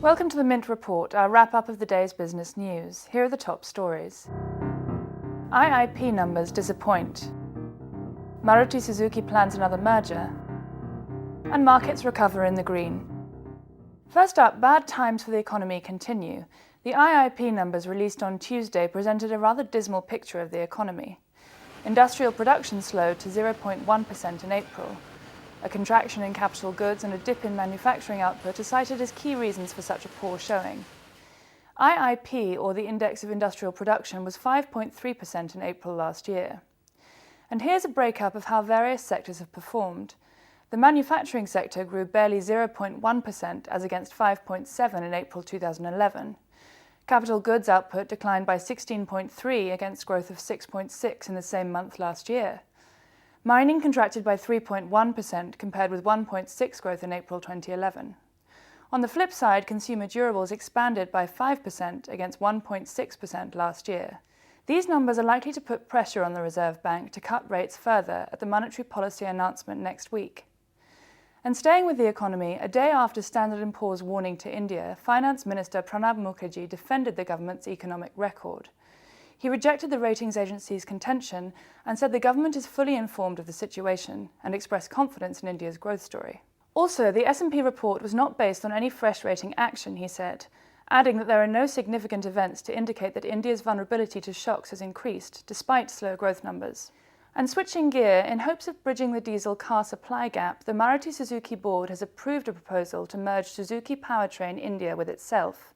Welcome to the Mint Report, our wrap-up of the day's business news. Here are the top stories. IIP numbers disappoint. Maruti Suzuki plans another merger. And markets recover in the green. First up, bad times for the economy continue. The IIP numbers released on Tuesday presented a rather dismal picture of the economy. Industrial production slowed to 0.1% in April. A contraction in capital goods and a dip in manufacturing output are cited as key reasons for such a poor showing. IIP, or the Index of Industrial Production, was 5.3% in April last year. And here's a breakup of how various sectors have performed. The manufacturing sector grew barely 0.1% as against 5.7% in April 2011. Capital goods output declined by 16.3% against growth of 6.6% in the same month last year. Mining contracted by 3.1% compared with 1.6% growth in April 2011. On the flip side, consumer durables expanded by 5% against 1.6% last year. These numbers are likely to put pressure on the Reserve Bank to cut rates further at the monetary policy announcement next week. And staying with the economy, a day after Standard & Poor's warning to India, Finance Minister Pranab Mukherjee defended the government's economic record. He rejected the ratings agency's contention and said the government is fully informed of the situation and expressed confidence in India's growth story. Also, the S&P report was not based on any fresh rating action, he said, adding that there are no significant events to indicate that India's vulnerability to shocks has increased, despite slow growth numbers. And switching gear, in hopes of bridging the diesel car supply gap, the Maruti Suzuki board has approved a proposal to merge Suzuki Powertrain India with itself.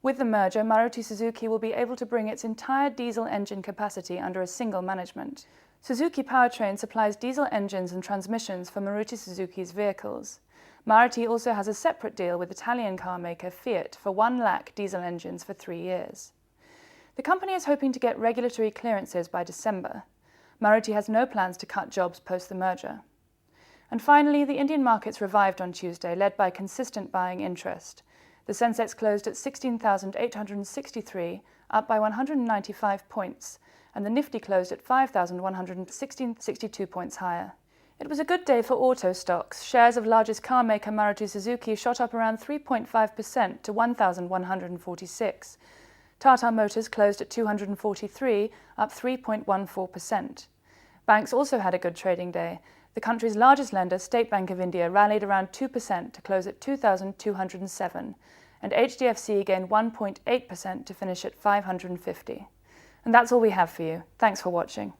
With the merger, Maruti Suzuki will be able to bring its entire diesel engine capacity under a single management. Suzuki Powertrain supplies diesel engines and transmissions for Maruti Suzuki's vehicles. Maruti also has a separate deal with Italian car maker Fiat for 1 lakh diesel engines for 3 years. The company is hoping to get regulatory clearances by December. Maruti has no plans to cut jobs post the merger. And finally, the Indian markets revived on Tuesday, led by consistent buying interest. The Sensex closed at 16,863, up by 195 points, and the Nifty closed at 5,162 points higher. It was a good day for auto stocks. Shares of largest car maker Maruti Suzuki shot up around 3.5% to 1,146. Tata Motors closed at 243, up 3.14%. Banks also had a good trading day. The country's largest lender, State Bank of India, rallied around 2% to close at 2,207, and HDFC gained 1.8% to finish at 550. And that's all we have for you. Thanks for watching.